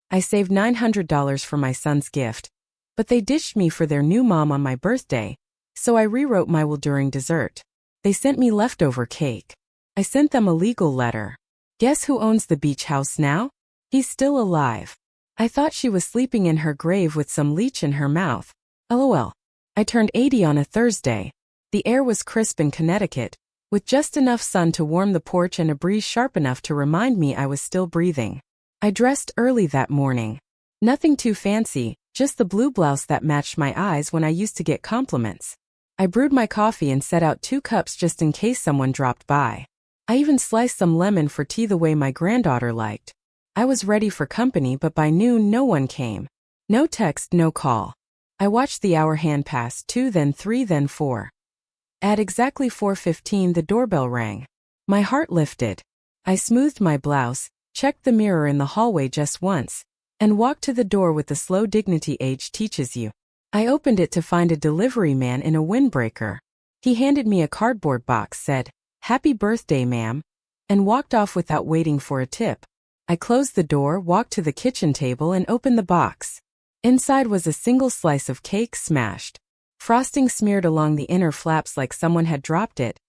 I saved $900 for my son's gift, but they ditched me for their new mom on my birthday, so I rewrote my will during dessert. They sent me leftover cake. I sent them a legal letter. Guess who owns the beach house now? He's still alive. I thought she was sleeping in her grave with some leech in her mouth. LOL. I turned 80 on a Thursday. The air was crisp in Connecticut, with just enough sun to warm the porch and a breeze sharp enough to remind me I was still breathing. I dressed early that morning. Nothing too fancy, just the blue blouse that matched my eyes when I used to get compliments. I brewed my coffee and set out 2 cups just in case someone dropped by. I even sliced some lemon for tea the way my granddaughter liked. I was ready for company, but by noon no one came. No text, no call. I watched the hour hand pass, 2, then 3, then 4. At exactly 4:15 the doorbell rang. My heart lifted. I smoothed my blouse, checked the mirror in the hallway just once, and walked to the door with the slow dignity age teaches you. I opened it to find a delivery man in a windbreaker. He handed me a cardboard box, said, "Happy birthday, ma'am," and walked off without waiting for a tip. I closed the door, walked to the kitchen table and opened the box. Inside was a single slice of cake, smashed. Frosting smeared along the inner flaps like someone had dropped it.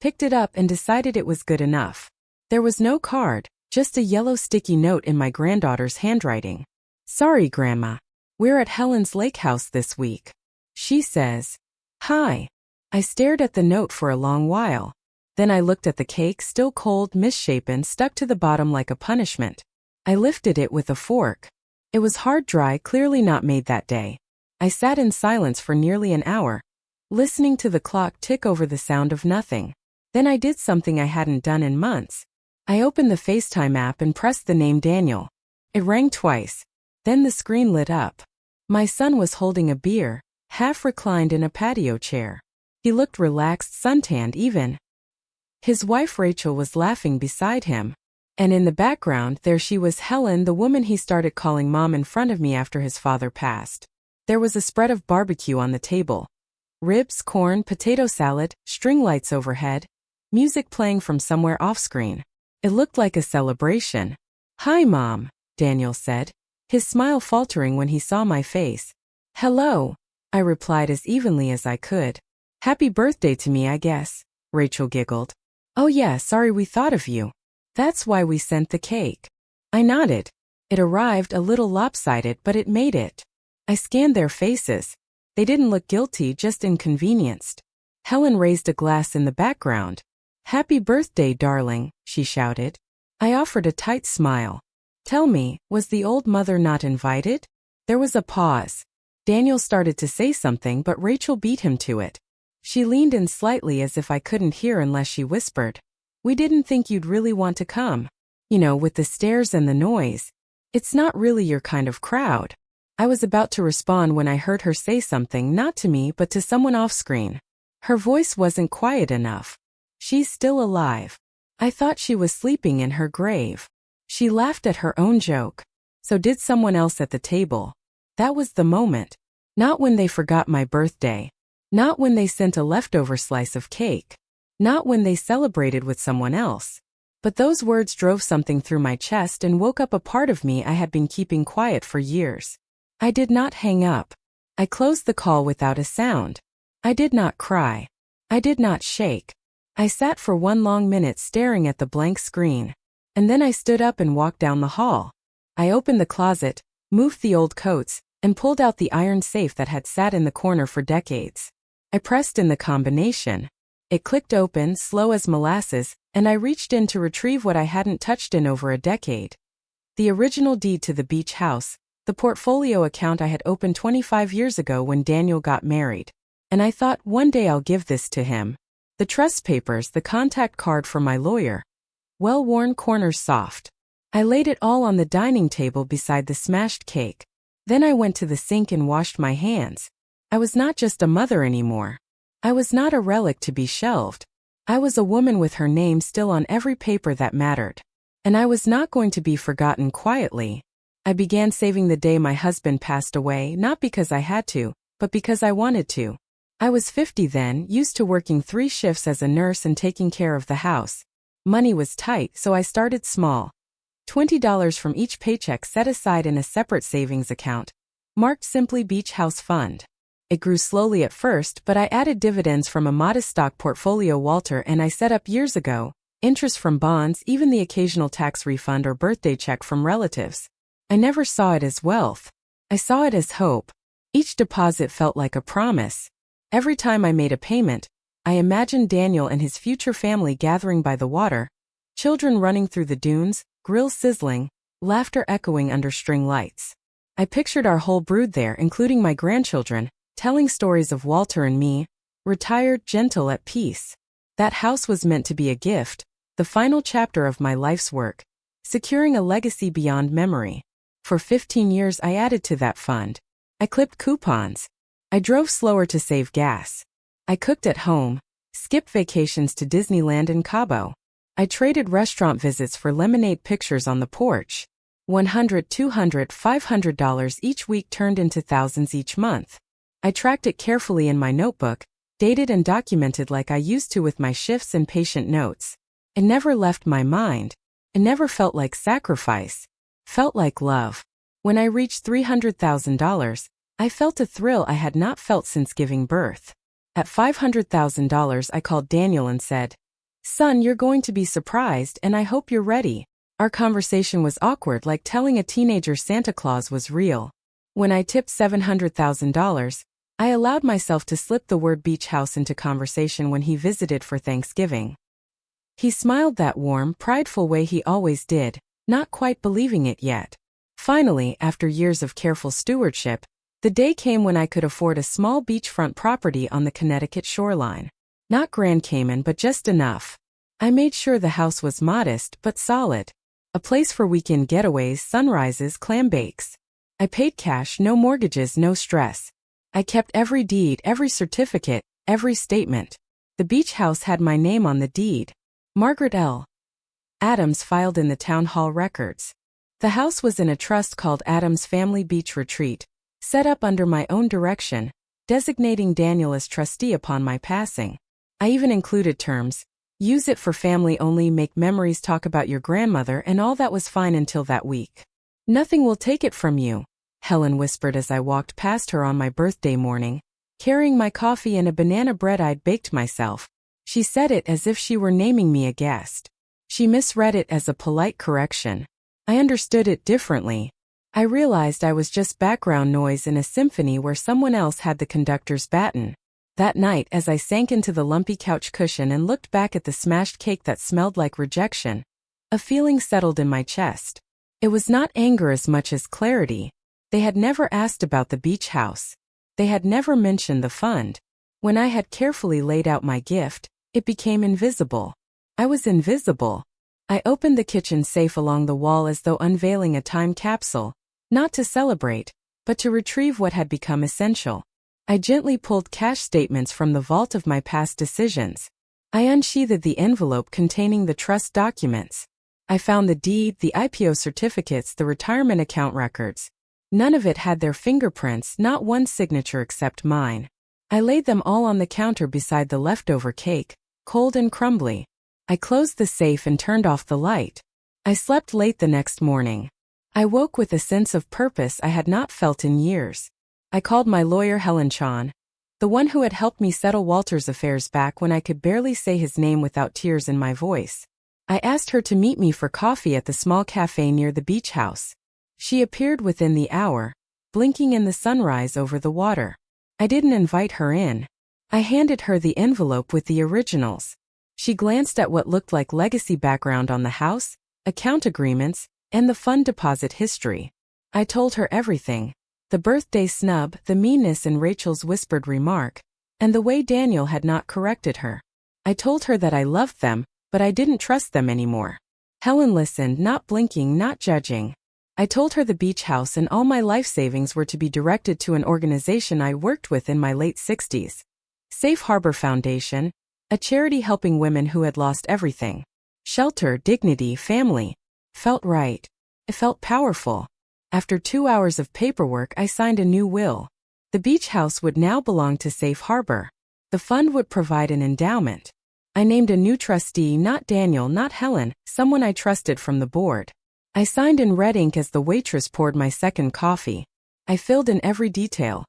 Picked it up and decided it was good enough. There was no card, just a yellow sticky note in my granddaughter's handwriting. "Sorry, Grandma. We're at Helen's lake house this week. She says, hi." I stared at the note for a long while. Then I looked at the cake, still cold, misshapen, stuck to the bottom like a punishment. I lifted it with a fork. It was hard, dry, clearly not made that day. I sat in silence for nearly an hour, listening to the clock tick over the sound of nothing. Then I did something I hadn't done in months. I opened the FaceTime app and pressed the name Daniel. It rang twice. Then the screen lit up. My son was holding a beer, half reclined in a patio chair. He looked relaxed, suntanned even. His wife Rachel was laughing beside him. And in the background there she was, Helen, the woman he started calling mom, in front of me after his father passed. There was a spread of barbecue on the table. Ribs, corn, potato salad, string lights overhead, music playing from somewhere off-screen. It looked like a celebration. "Hi, Mom," Daniel said, his smile faltering when he saw my face. "Hello," I replied as evenly as I could. "Happy birthday to me, I guess," Rachel giggled. "Oh yeah, sorry, we thought of you. That's why we sent the cake." I nodded. It arrived a little lopsided, but it made it. I scanned their faces. They didn't look guilty, just inconvenienced. Helen raised a glass in the background. "Happy birthday, darling," she shouted. I offered a tight smile. "Tell me, was the old mother not invited?" There was a pause. Daniel started to say something, but Rachel beat him to it. She leaned in slightly as if I couldn't hear unless she whispered, "We didn't think you'd really want to come. You know, with the stairs and the noise. It's not really your kind of crowd." I was about to respond when I heard her say something, not to me but to someone off-screen. Her voice wasn't quiet enough. "She's still alive." I thought she was sleeping in her grave. She laughed at her own joke. So did someone else at the table. That was the moment. Not when they forgot my birthday. Not when they sent a leftover slice of cake. Not when they celebrated with someone else. But those words drove something through my chest and woke up a part of me I had been keeping quiet for years. I did not hang up. I closed the call without a sound. I did not cry. I did not shake. I sat for 1 long minute staring at the blank screen. And then I stood up and walked down the hall. I opened the closet, moved the old coats, and pulled out the iron safe that had sat in the corner for decades. I pressed in the combination. It clicked open, slow as molasses, and I reached in to retrieve what I hadn't touched in over a decade. The original deed to the beach house, the portfolio account I had opened 25 years ago when Daniel got married. And I thought, one day I'll give this to him. The trust papers, the contact card for my lawyer. Well-worn, corners soft. I laid it all on the dining table beside the smashed cake. Then I went to the sink and washed my hands. I was not just a mother anymore. I was not a relic to be shelved. I was a woman with her name still on every paper that mattered. And I was not going to be forgotten quietly. I began saving the day my husband passed away, not because I had to, but because I wanted to. I was 50 then, used to working 3 shifts as a nurse and taking care of the house. Money was tight, so I started small. $20 from each paycheck set aside in a separate savings account, marked simply Beach House Fund. It grew slowly at first, but I added dividends from a modest stock portfolio Walter and I set up years ago, interest from bonds, even the occasional tax refund or birthday check from relatives. I never saw it as wealth. I saw it as hope. Each deposit felt like a promise. Every time I made a payment, I imagined Daniel and his future family gathering by the water, children running through the dunes, grills sizzling, laughter echoing under string lights. I pictured our whole brood there, including my grandchildren, telling stories of Walter and me, retired, gentle, at peace. That house was meant to be a gift, the final chapter of my life's work, securing a legacy beyond memory. For 15 years I added to that fund. I clipped coupons. I drove slower to save gas. I cooked at home, skipped vacations to Disneyland and Cabo. I traded restaurant visits for lemonade pictures on the porch. $100, $200, $500 each week turned into thousands each month. I tracked it carefully in my notebook, dated and documented like I used to with my shifts and patient notes. It never left my mind. It never felt like sacrifice. Felt like love. When I reached $300,000, I felt a thrill I had not felt since giving birth. At $500,000, I called Daniel and said, "Son, you're going to be surprised and I hope you're ready." Our conversation was awkward, like telling a teenager Santa Claus was real. When I tipped $700,000, I allowed myself to slip the word beach house into conversation when he visited for Thanksgiving. He smiled that warm, prideful way he always did, not quite believing it yet. Finally, after years of careful stewardship, the day came when I could afford a small beachfront property on the Connecticut shoreline. Not Grand Cayman, but just enough. I made sure the house was modest but solid. A place for weekend getaways, sunrises, clam bakes. I paid cash, no mortgages, no stress. I kept every deed, every certificate, every statement. The beach house had my name on the deed. Margaret L. Adams filed in the town hall records. The house was in a trust called Adams Family Beach Retreat, set up under my own direction, designating Daniel as trustee upon my passing. I even included terms: use it for family only, make memories, talk about your grandmother, and all that was fine until that week. "Nothing will take it from you," Helen whispered as I walked past her on my birthday morning, carrying my coffee and a banana bread I'd baked myself. She said it as if she were naming me a guest. She misread it as a polite correction. I understood it differently. I realized I was just background noise in a symphony where someone else had the conductor's baton. That night, as I sank into the lumpy couch cushion and looked back at the smashed cake that smelled like rejection, a feeling settled in my chest. It was not anger as much as clarity. They had never asked about the beach house. They had never mentioned the fund. When I had carefully laid out my gift, it became invisible. I was invisible. I opened the kitchen safe along the wall as though unveiling a time capsule, not to celebrate, but to retrieve what had become essential. I gently pulled cash statements from the vault of my past decisions. I unsheathed the envelope containing the trust documents. I found the deed, the IPO certificates, the retirement account records. None of it had their fingerprints, not one signature except mine. I laid them all on the counter beside the leftover cake, cold and crumbly. I closed the safe and turned off the light. I slept late the next morning. I woke with a sense of purpose I had not felt in years. I called my lawyer Helen Chan, the one who had helped me settle Walter's affairs back when I could barely say his name without tears in my voice. I asked her to meet me for coffee at the small cafe near the beach house. She appeared within the hour, blinking in the sunrise over the water. I didn't invite her in. I handed her the envelope with the originals. She glanced at what looked like legacy background on the house, account agreements, and the fund deposit history. I told her everything. The birthday snub, the meanness in Rachel's whispered remark, and the way Daniel had not corrected her. I told her that I loved them, but I didn't trust them anymore. Helen listened, not blinking, not judging. I told her the beach house and all my life savings were to be directed to an organization I worked with in my late 60s. Safe Harbor Foundation, a charity helping women who had lost everything. Shelter, dignity, family. Felt right. It felt powerful. After 2 hours of paperwork, I signed a new will. The beach house would now belong to Safe Harbor. The fund would provide an endowment. I named a new trustee, not Daniel, not Helen, someone I trusted from the board. I signed in red ink as the waitress poured my second coffee. I filled in every detail.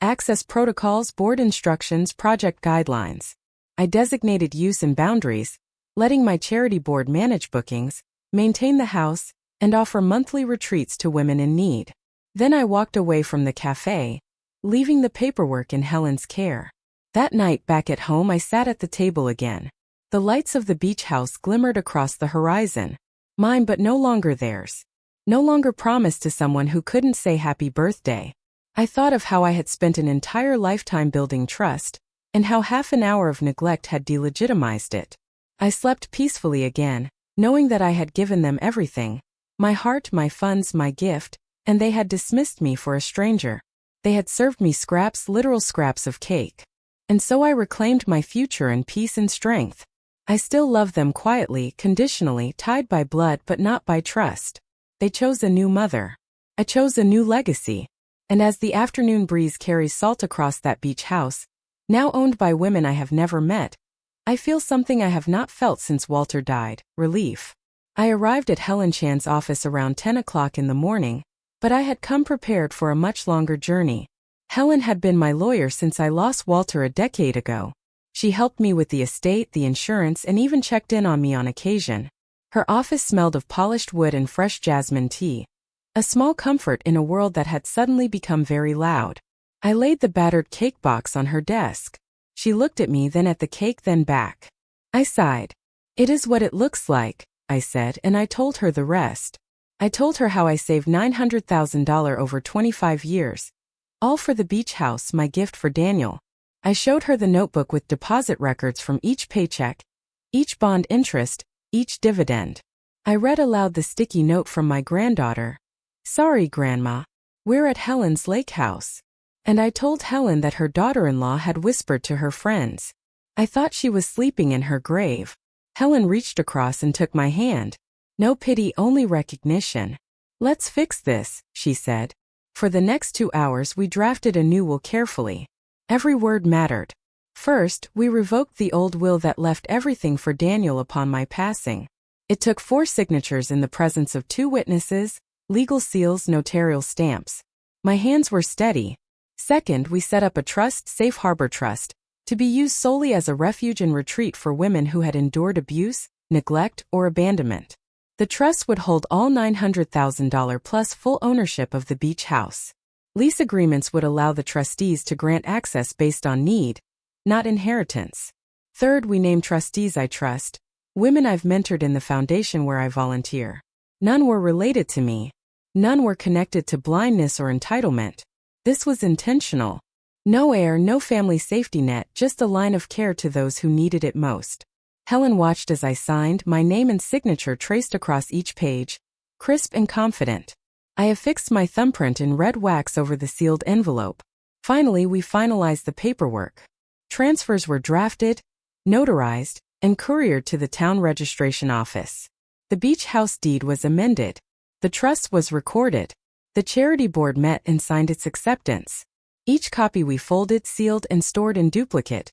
Access protocols, board instructions, project guidelines. I designated use and boundaries, letting my charity board manage bookings, maintain the house, and offer monthly retreats to women in need. Then I walked away from the cafe, leaving the paperwork in Helen's care. That night back at home I sat at the table again. The lights of the beach house glimmered across the horizon. Mine but no longer theirs. No longer promised to someone who couldn't say happy birthday. I thought of how I had spent an entire lifetime building trust, and how half an hour of neglect had delegitimized it. I slept peacefully again, knowing that I had given them everything. My heart, my funds, my gift, and they had dismissed me for a stranger. They had served me scraps, literal scraps of cake. And so I reclaimed my future in peace and strength. I still love them quietly, conditionally, tied by blood but not by trust. They chose a new mother. I chose a new legacy. And as the afternoon breeze carries salt across that beach house, now owned by women I have never met, I feel something I have not felt since Walter died: relief. I arrived at Helen Chan's office around 10 o'clock in the morning, but I had come prepared for a much longer journey. Helen had been my lawyer since I lost Walter a decade ago. She helped me with the estate, the insurance, and even checked in on me on occasion. Her office smelled of polished wood and fresh jasmine tea. A small comfort in a world that had suddenly become very loud. I laid the battered cake box on her desk. She looked at me, then at the cake, then back. I sighed. "It is what it looks like," I said, and I told her the rest. I told her how I saved $900,000 over 25 years. All for the beach house, my gift for Daniel. I showed her the notebook with deposit records from each paycheck, each bond interest, each dividend. I read aloud the sticky note from my granddaughter. "Sorry, Grandma. We're at Helen's lake house." And I told Helen that her daughter-in-law had whispered to her friends. I thought she was sleeping in her grave. Helen reached across and took my hand. No pity, only recognition. "Let's fix this," she said. For the next 2 hours we drafted a new will carefully. Every word mattered. First, we revoked the old will that left everything for Daniel upon my passing. It took 4 signatures in the presence of 2 witnesses, legal seals, notarial stamps. My hands were steady. Second, we set up a trust, Safe Harbor Trust, to be used solely as a refuge and retreat for women who had endured abuse, neglect, or abandonment. The trust would hold all $900,000 plus full ownership of the beach house. Lease agreements would allow the trustees to grant access based on need, not inheritance. Third, we named trustees I trust, women I've mentored in the foundation where I volunteer. None were related to me. None were connected to blindness or entitlement. This was intentional. No heir, no family safety net, just a line of care to those who needed it most. Helen watched as I signed, my name and signature traced across each page, crisp and confident. I affixed my thumbprint in red wax over the sealed envelope. Finally, we finalized the paperwork. Transfers were drafted, notarized, and couriered to the town registration office. The beach house deed was amended. The trust was recorded. The charity board met and signed its acceptance. Each copy we folded, sealed, and stored in duplicate.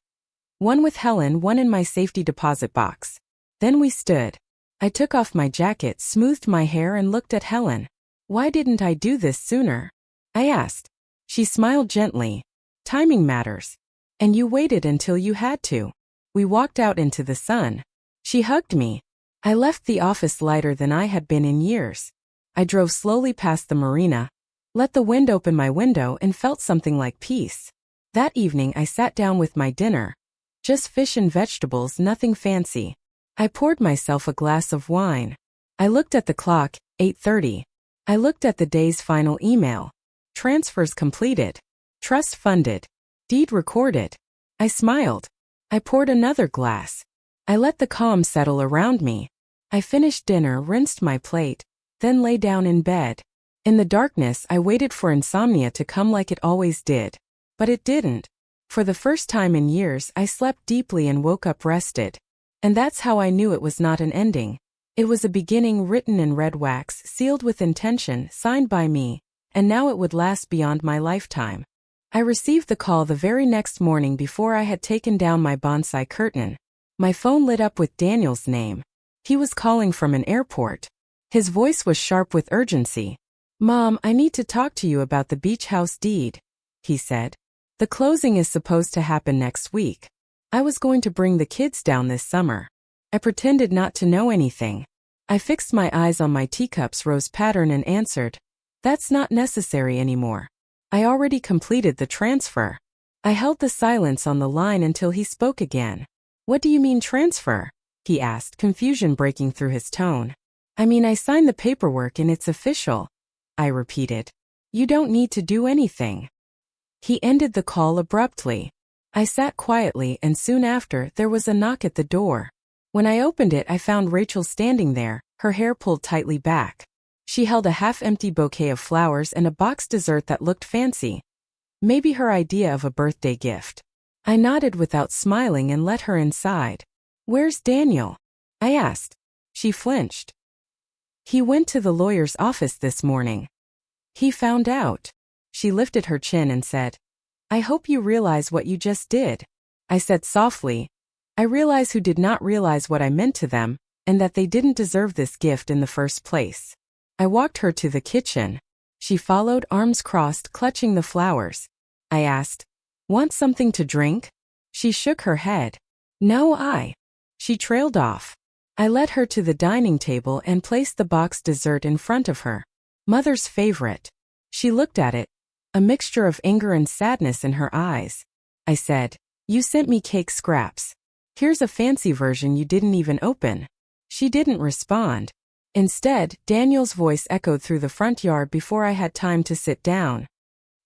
One with Helen, one in my safety deposit box. Then we stood. I took off my jacket, smoothed my hair, and looked at Helen. "Why didn't I do this sooner?" I asked. She smiled gently. "Timing matters. And you waited until you had to." We walked out into the sun. She hugged me. I left the office lighter than I had been in years. I drove slowly past the marina, let the wind open my window, and felt something like peace. That evening I sat down with my dinner. Just fish and vegetables, nothing fancy. I poured myself a glass of wine. I looked at the clock, 8:30. I looked at the day's final email. Transfers completed. Trust funded. Deed recorded. I smiled. I poured another glass. I let the calm settle around me. I finished dinner, rinsed my plate, then lay down in bed. In the darkness, I waited for insomnia to come like it always did. But it didn't. For the first time in years, I slept deeply and woke up rested. And that's how I knew it was not an ending. It was a beginning, written in red wax, sealed with intention, signed by me, and now it would last beyond my lifetime. I received the call the very next morning before I had taken down my bonsai curtain. My phone lit up with Daniel's name. He was calling from an airport. His voice was sharp with urgency. "Mom, I need to talk to you about the beach house deed," he said. "The closing is supposed to happen next week. I was going to bring the kids down this summer." I pretended not to know anything. I fixed my eyes on my teacup's rose pattern and answered, "That's not necessary anymore. I already completed the transfer." I held the silence on the line until he spoke again. "What do you mean transfer?" he asked, confusion breaking through his tone. "I mean I signed the paperwork and it's official," I repeated. "You don't need to do anything." He ended the call abruptly. I sat quietly and soon after there was a knock at the door. When I opened it, I found Rachel standing there, her hair pulled tightly back. She held a half-empty bouquet of flowers and a boxed dessert that looked fancy. Maybe her idea of a birthday gift. I nodded without smiling and let her inside. "Where's Daniel?" I asked. She flinched. "He went to the lawyer's office this morning. He found out." She lifted her chin and said, "I hope you realize what you just did." I said softly, "I realize who did not realize what I meant to them, and that they didn't deserve this gift in the first place." I walked her to the kitchen. She followed, arms crossed, clutching the flowers. I asked, "Want something to drink?" She shook her head. "No." She trailed off. I led her to the dining table and placed the boxed dessert in front of her. Mother's favorite. She looked at it, a mixture of anger and sadness in her eyes. I said, "You sent me cake scraps. Here's a fancy version you didn't even open." She didn't respond. Instead, Daniel's voice echoed through the front yard before I had time to sit down.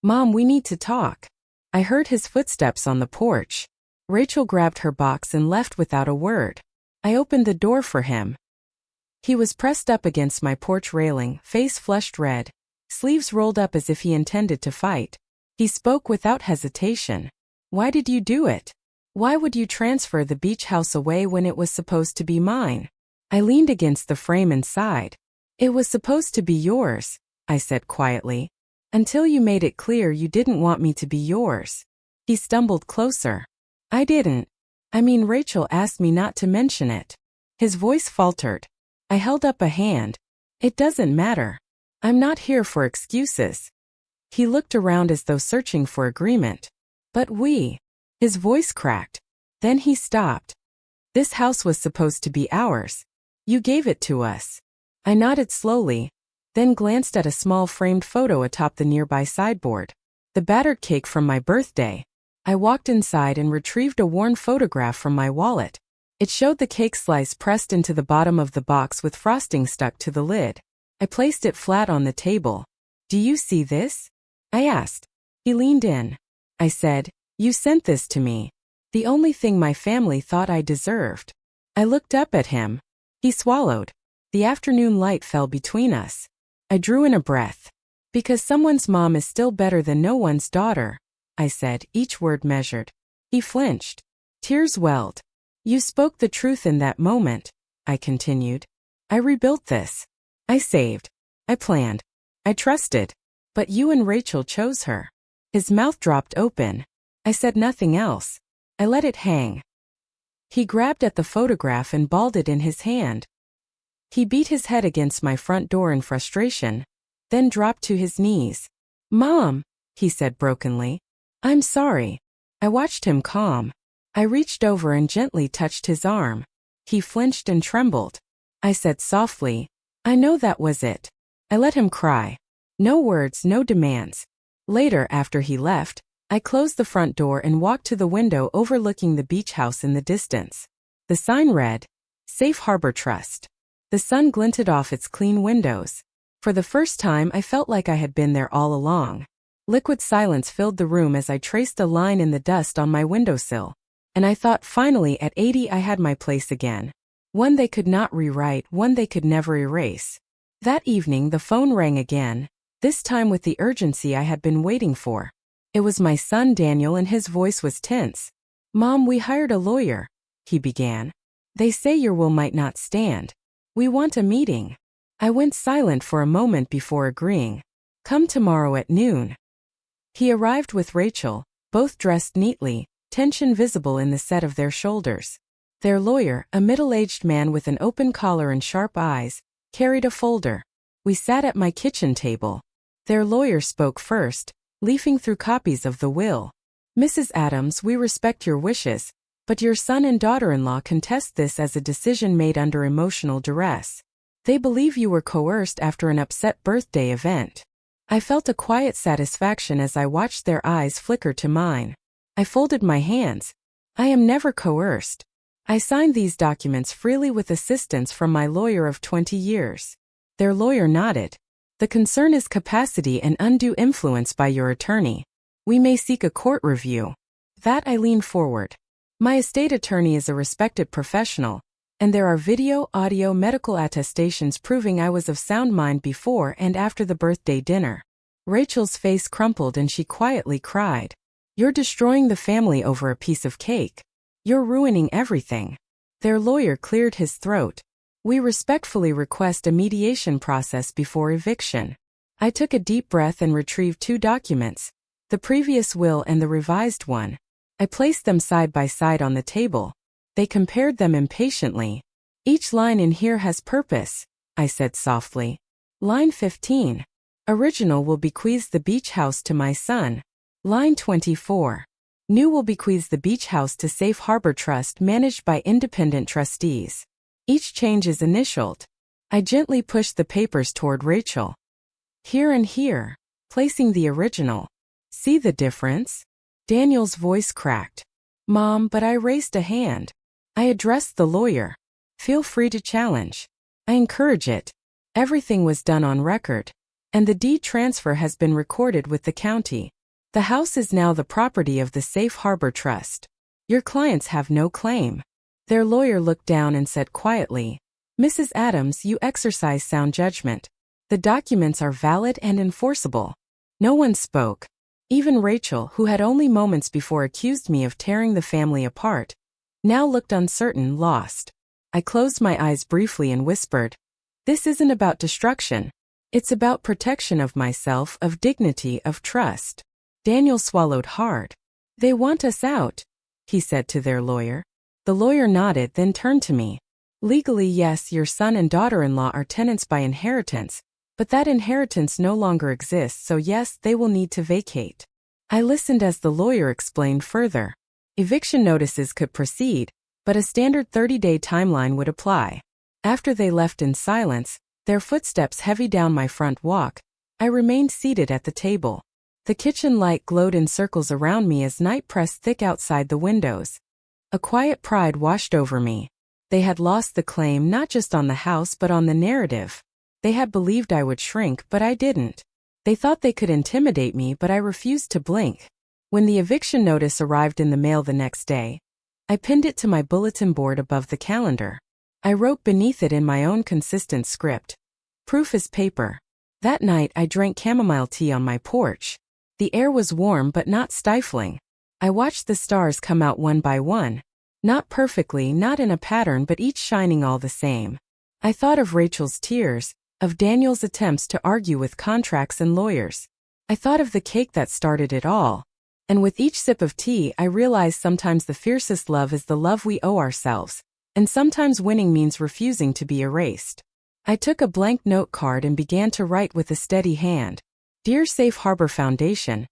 "Mom, we need to talk." I heard his footsteps on the porch. Rachel grabbed her box and left without a word. I opened the door for him. He was pressed up against my porch railing, face flushed red, sleeves rolled up as if he intended to fight. He spoke without hesitation. "Why did you do it? Why would you transfer the beach house away when it was supposed to be mine?" I leaned against the frame and sighed. "It was supposed to be yours," I said quietly, "until you made it clear you didn't want me to be yours." He stumbled closer. "I didn't. I mean, Rachel asked me not to mention it." His voice faltered. I held up a hand. "It doesn't matter. I'm not here for excuses." He looked around as though searching for agreement. "But we..." His voice cracked. Then he stopped. "This house was supposed to be ours. You gave it to us." I nodded slowly, then glanced at a small framed photo atop the nearby sideboard. The battered cake from my birthday. I walked inside and retrieved a worn photograph from my wallet. It showed the cake slice pressed into the bottom of the box with frosting stuck to the lid. I placed it flat on the table. "Do you see this?" I asked. He leaned in. I said, "You sent this to me. The only thing my family thought I deserved." I looked up at him. He swallowed. The afternoon light fell between us. I drew in a breath. "Because someone's mom is still better than no one's daughter," I said, each word measured. He flinched. Tears welled. "You spoke the truth in that moment," I continued. "I rebuilt this. I saved. I planned. I trusted. But you and Rachel chose her." His mouth dropped open. I said nothing else. I let it hang. He grabbed at the photograph and balled it in his hand. He beat his head against my front door in frustration, then dropped to his knees. "Mom," he said brokenly. "I'm sorry." I watched him calm. I reached over and gently touched his arm. He flinched and trembled. I said softly, "I know that was it." I let him cry. No words, no demands. Later, after he left, I closed the front door and walked to the window overlooking the beach house in the distance. The sign read, "Safe Harbor Trust." The sun glinted off its clean windows. For the first time, I felt like I had been there all along. Liquid silence filled the room as I traced a line in the dust on my windowsill. And I thought finally at 80 I had my place again. One they could not rewrite, one they could never erase. That evening the phone rang again, this time with the urgency I had been waiting for. It was my son Daniel and his voice was tense. "Mom, we hired a lawyer," he began. "They say your will might not stand. We want a meeting." I went silent for a moment before agreeing. "Come tomorrow at noon." He arrived with Rachel, both dressed neatly, tension visible in the set of their shoulders. Their lawyer, a middle-aged man with an open collar and sharp eyes, carried a folder. We sat at my kitchen table. Their lawyer spoke first, leafing through copies of the will. Mrs. Adams, we respect your wishes, but your son and daughter-in-law contest this as a decision made under emotional duress. They believe you were coerced after an upset birthday event. I felt a quiet satisfaction as I watched their eyes flicker to mine. I folded my hands. I am never coerced. I signed these documents freely with assistance from my lawyer of 20 years. Their lawyer nodded. The concern is capacity and undue influence by your attorney. We may seek a court review. That I leaned forward. My estate attorney is a respected professional, and there are video, audio, medical attestations proving I was of sound mind before and after the birthday dinner. Rachel's face crumpled and she quietly cried. You're destroying the family over a piece of cake. You're ruining everything. Their lawyer cleared his throat. We respectfully request a mediation process before eviction. I took a deep breath and retrieved 2 documents, the previous will and the revised one. I placed them side by side on the table. They compared them impatiently. Each line in here has purpose, I said softly. Line 15. Original will bequeath the beach house to my son. Line 24. New will bequeath the beach house to Safe Harbor Trust managed by independent trustees. Each change is initialed. I gently pushed the papers toward Rachel. Here and here, placing the original. See the difference? Daniel's voice cracked. Mom, but I raised a hand. I addressed the lawyer. Feel free to challenge. I encourage it. Everything was done on record, and the deed transfer has been recorded with the county. The house is now the property of the Safe Harbor Trust. Your clients have no claim. Their lawyer looked down and said quietly, Mrs. Adams, you exercise sound judgment. The documents are valid and enforceable. No one spoke. Even Rachel, who had only moments before accused me of tearing the family apart, now looked uncertain, lost. I closed my eyes briefly and whispered, this isn't about destruction. It's about protection of myself, of dignity, of trust. Daniel swallowed hard. They want us out, he said to their lawyer. The lawyer nodded, then turned to me. Legally, yes, your son and daughter-in-law are tenants by inheritance, but that inheritance no longer exists, so yes, they will need to vacate. I listened as the lawyer explained further. Eviction notices could proceed, but a standard 30-day timeline would apply. After they left in silence, their footsteps heavy down my front walk, I remained seated at the table. The kitchen light glowed in circles around me as night pressed thick outside the windows. A quiet pride washed over me. They had lost the claim not just on the house but on the narrative. They had believed I would shrink, but I didn't. They thought they could intimidate me, but I refused to blink. When the eviction notice arrived in the mail the next day, I pinned it to my bulletin board above the calendar. I wrote beneath it in my own consistent script. Proof is paper. That night I drank chamomile tea on my porch. The air was warm but not stifling. I watched the stars come out one by one. Not perfectly, not in a pattern, but each shining all the same. I thought of Rachel's tears, of Daniel's attempts to argue with contracts and lawyers. I thought of the cake that started it all. And with each sip of tea I realized sometimes the fiercest love is the love we owe ourselves, and sometimes winning means refusing to be erased. I took a blank note card and began to write with a steady hand. Dear Safe Harbor Foundation,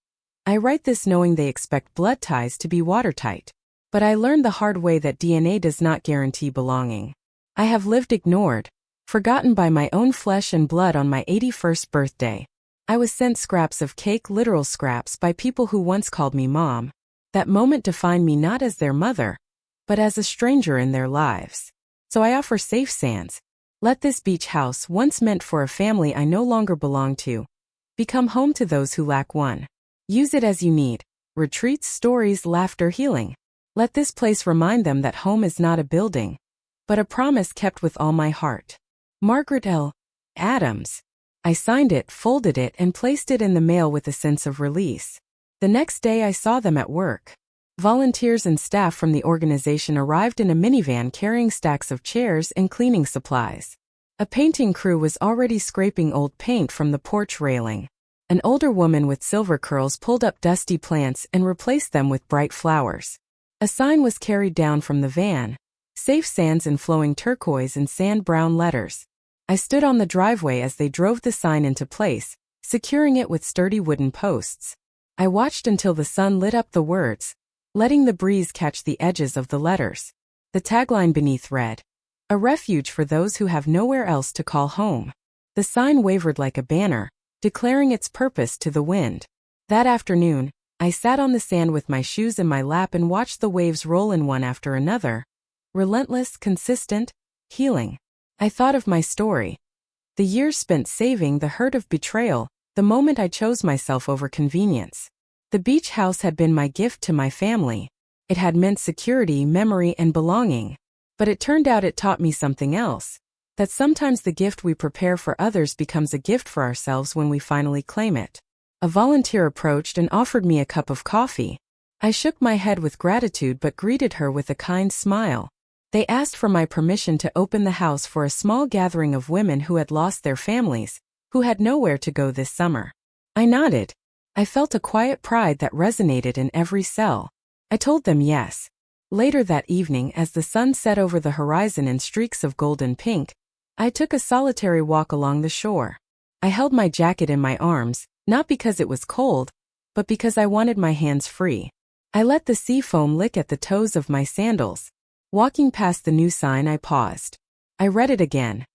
I write this knowing they expect blood ties to be watertight. But I learned the hard way that DNA does not guarantee belonging. I have lived ignored, forgotten by my own flesh and blood on my 81st birthday. I was sent scraps of cake, literal scraps, by people who once called me mom. That moment defined me not as their mother, but as a stranger in their lives. So I offer safe sands. Let this beach house, once meant for a family I no longer belong to, become home to those who lack one. Use it as you need. Retreats, stories, laughter, healing. Let this place remind them that home is not a building, but a promise kept with all my heart. Margaret L. Adams. I signed it, folded it, and placed it in the mail with a sense of release. The next day I saw them at work. Volunteers and staff from the organization arrived in a minivan carrying stacks of chairs and cleaning supplies. A painting crew was already scraping old paint from the porch railing. An older woman with silver curls pulled up dusty plants and replaced them with bright flowers. A sign was carried down from the van, Safe Sands in flowing turquoise and sand brown letters. I stood on the driveway as they drove the sign into place, securing it with sturdy wooden posts. I watched until the sun lit up the words, letting the breeze catch the edges of the letters. The tagline beneath read, "A refuge for those who have nowhere else to call home." The sign wavered like a banner, declaring its purpose to the wind. That afternoon, I sat on the sand with my shoes in my lap and watched the waves roll in one after another. Relentless, consistent, healing. I thought of my story. The years spent saving, the hurt of betrayal, the moment I chose myself over convenience. The beach house had been my gift to my family. It had meant security, memory, and belonging. But it turned out it taught me something else. That sometimes the gift we prepare for others becomes a gift for ourselves when we finally claim it. A volunteer approached and offered me a cup of coffee. I shook my head with gratitude but greeted her with a kind smile. They asked for my permission to open the house for a small gathering of women who had lost their families, who had nowhere to go this summer. I nodded. I felt a quiet pride that resonated in every cell. I told them yes. Later that evening, as the sun set over the horizon in streaks of golden pink, I took a solitary walk along the shore. I held my jacket in my arms, not because it was cold, but because I wanted my hands free. I let the sea foam lick at the toes of my sandals. Walking past the new sign, I paused. I read it again.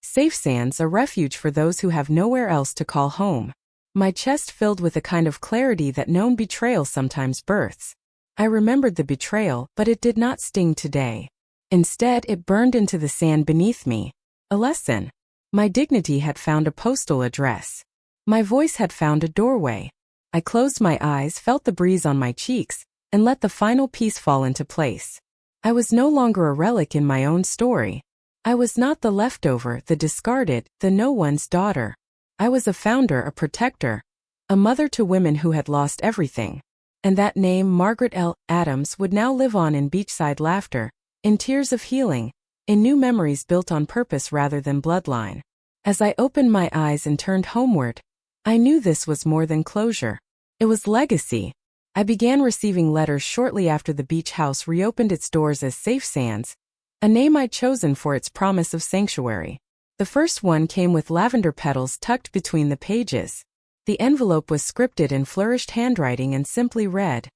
Safe sands, a refuge for those who have nowhere else to call home. My chest filled with a kind of clarity that known betrayal sometimes births. I remembered the betrayal, but it did not sting today. Instead, it burned into the sand beneath me. A lesson. My dignity had found a postal address. My voice had found a doorway. I closed my eyes, felt the breeze on my cheeks, and let the final piece fall into place. I was no longer a relic in my own story. I was not the leftover, the discarded, the no one's daughter. I was a founder, a protector, a mother to women who had lost everything. And that name, Margaret L. Adams, would now live on in beachside laughter, in tears of healing, in new memories built on purpose rather than bloodline. As I opened my eyes and turned homeward, I knew this was more than closure. It was legacy. I began receiving letters shortly after the beach house reopened its doors as Safe Sands, a name I'd chosen for its promise of sanctuary. The first one came with lavender petals tucked between the pages. The envelope was scripted in flourished handwriting and simply read,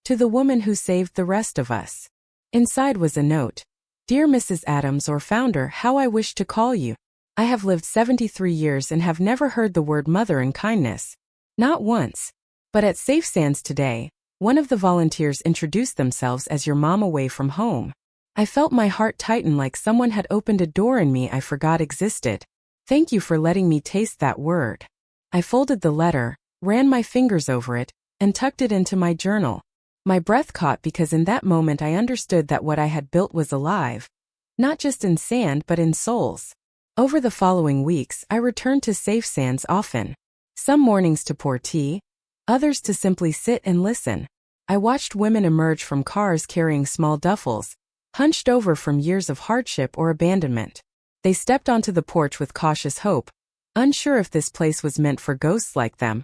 "To the woman who saved the rest of us." Inside was a note. "Dear Mrs. Adams or founder, how I wish to call you. I have lived 73 years and have never heard the word mother in kindness. Not once. But at Safe Sands today, one of the volunteers introduced themselves as your mom away from home. I felt my heart tighten like someone had opened a door in me I forgot existed. Thank you for letting me taste that word." I folded the letter, ran my fingers over it, and tucked it into my journal. My breath caught because in that moment I understood that what I had built was alive. Not just in sand but in souls. Over the following weeks, I returned to Safe Sands often. Some mornings to pour tea, others to simply sit and listen. I watched women emerge from cars carrying small duffels, hunched over from years of hardship or abandonment. They stepped onto the porch with cautious hope, unsure if this place was meant for ghosts like them,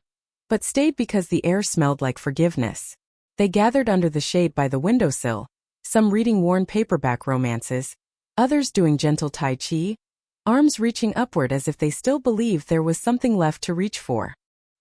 but stayed because the air smelled like forgiveness. They gathered under the shade by the windowsill, some reading worn paperback romances, others doing gentle tai chi, arms reaching upward as if they still believed there was something left to reach for.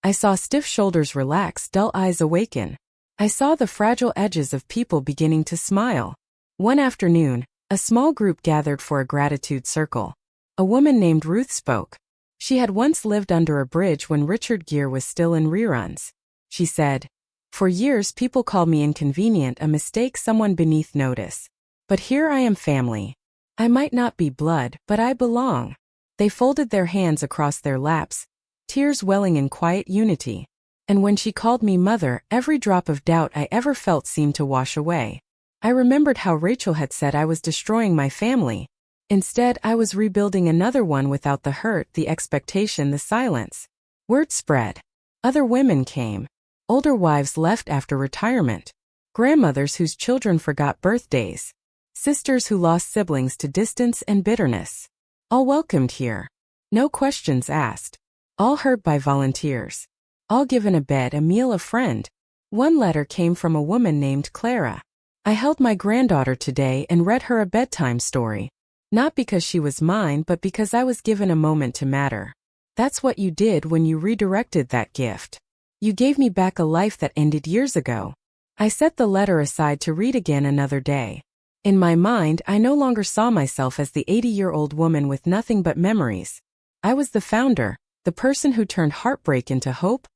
I saw stiff shoulders relax, dull eyes awaken. I saw the fragile edges of people beginning to smile. One afternoon, a small group gathered for a gratitude circle. A woman named Ruth spoke. She had once lived under a bridge when Richard Gere was still in reruns. She said, "For years people called me inconvenient, a mistake, someone beneath notice. But here I am, family. I might not be blood, but I belong." They folded their hands across their laps, tears welling in quiet unity. And when she called me mother, every drop of doubt I ever felt seemed to wash away. I remembered how Rachel had said I was destroying my family. Instead, I was rebuilding another one without the hurt, the expectation, the silence. Word spread. Other women came. Older wives left after retirement. Grandmothers whose children forgot birthdays. Sisters who lost siblings to distance and bitterness. All welcomed here. No questions asked. All heard by volunteers. All given a bed, a meal, a friend. One letter came from a woman named Clara. I held my granddaughter today and read her a bedtime story. Not because she was mine, but because I was given a moment to matter. That's what you did when you redirected that gift. You gave me back a life that ended years ago. I set the letter aside to read again another day. In my mind, I no longer saw myself as the 80-year-old woman with nothing but memories. I was the founder, the person who turned heartbreak into hope,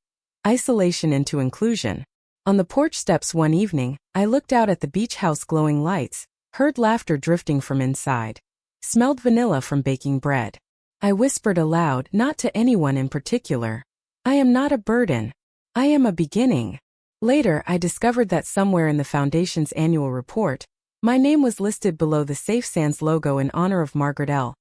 isolation into inclusion. On the porch steps one evening, I looked out at the beach house glowing lights, heard laughter drifting from inside, smelled vanilla from baking bread. I whispered aloud, not to anyone in particular, I am not a burden. I am a beginning. Later, I discovered that somewhere in the Foundation's annual report, my name was listed below the Safe Sands logo in honor of Margaret L.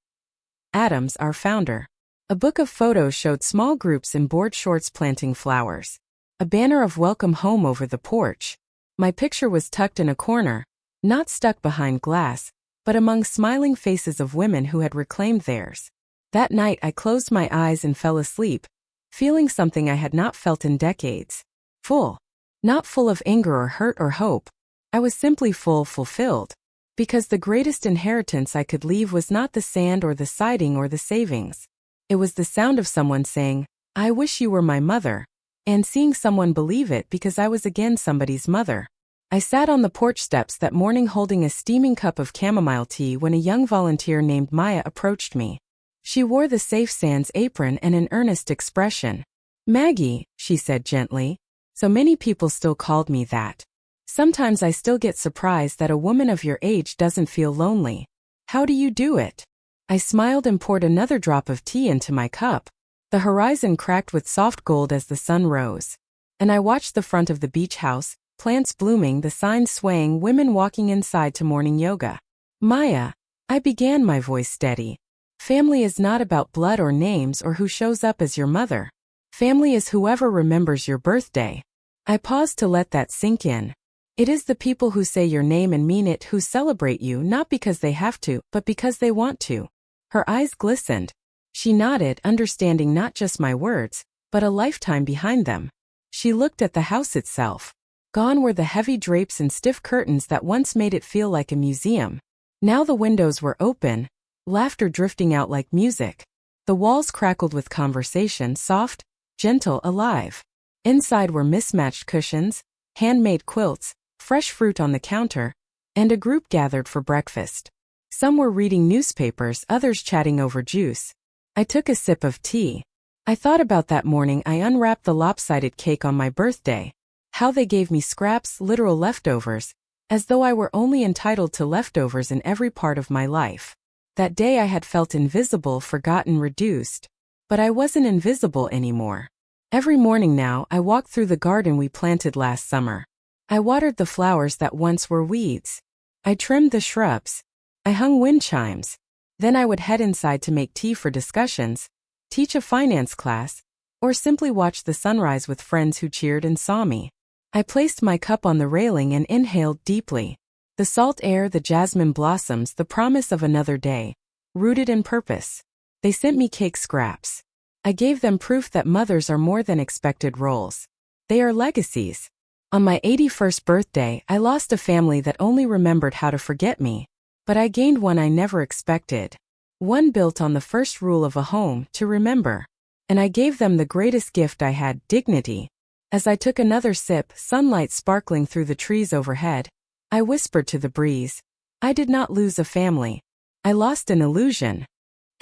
Adams, our founder. A book of photos showed small groups in board shorts planting flowers. A banner of welcome home over the porch. My picture was tucked in a corner, not stuck behind glass, but among smiling faces of women who had reclaimed theirs. That night I closed my eyes and fell asleep, feeling something I had not felt in decades. Full. Not full of anger or hurt or hope. I was simply fulfilled. Because the greatest inheritance I could leave was not the sand or the siding or the savings. It was the sound of someone saying, I wish you were my mother, and seeing someone believe it because I was again somebody's mother. I sat on the porch steps that morning holding a steaming cup of chamomile tea when a young volunteer named Maya approached me. She wore the Safe Sands apron and an earnest expression. Maggie, she said gently. So many people still called me that. Sometimes I still get surprised that a woman of your age doesn't feel lonely. How do you do it? I smiled and poured another drop of tea into my cup. The horizon cracked with soft gold as the sun rose. And I watched the front of the beach house, plants blooming, the signs swaying, women walking inside to morning yoga. Maya, I began, my voice steady. Family is not about blood or names or who shows up as your mother. Family is whoever remembers your birthday. I paused to let that sink in. It is the people who say your name and mean it who celebrate you not because they have to, but because they want to. Her eyes glistened. She nodded, understanding not just my words, but a lifetime behind them. She looked at the house itself. Gone were the heavy drapes and stiff curtains that once made it feel like a museum. Now the windows were open, laughter drifting out like music. The walls crackled with conversation, soft, gentle, alive. Inside were mismatched cushions, handmade quilts, fresh fruit on the counter, and a group gathered for breakfast. Some were reading newspapers, others chatting over juice. I took a sip of tea. I thought about that morning I unwrapped the lopsided cake on my birthday. How they gave me scraps, literal leftovers, as though I were only entitled to leftovers in every part of my life. That day I had felt invisible, forgotten, reduced. But I wasn't invisible anymore. Every morning now, I walked through the garden we planted last summer. I watered the flowers that once were weeds. I trimmed the shrubs. I hung wind chimes. Then I would head inside to make tea for discussions, teach a finance class, or simply watch the sunrise with friends who cheered and saw me. I placed my cup on the railing and inhaled deeply. The salt air, the jasmine blossoms, the promise of another day, rooted in purpose. They sent me cake scraps. I gave them proof that mothers are more than expected roles. They are legacies. On my 81st birthday, I lost a family that only remembered how to forget me. But I gained one I never expected. One built on the first rule of a home, to remember. And I gave them the greatest gift I had, dignity. As I took another sip, sunlight sparkling through the trees overhead, I whispered to the breeze. I did not lose a family. I lost an illusion.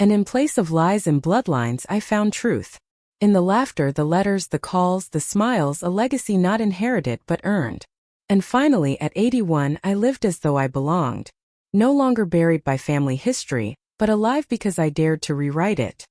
And in place of lies and bloodlines, I found truth. In the laughter, the letters, the calls, the smiles, a legacy not inherited but earned. And finally, at 81, I lived as though I belonged. No longer buried by family history, but alive because I dared to rewrite it.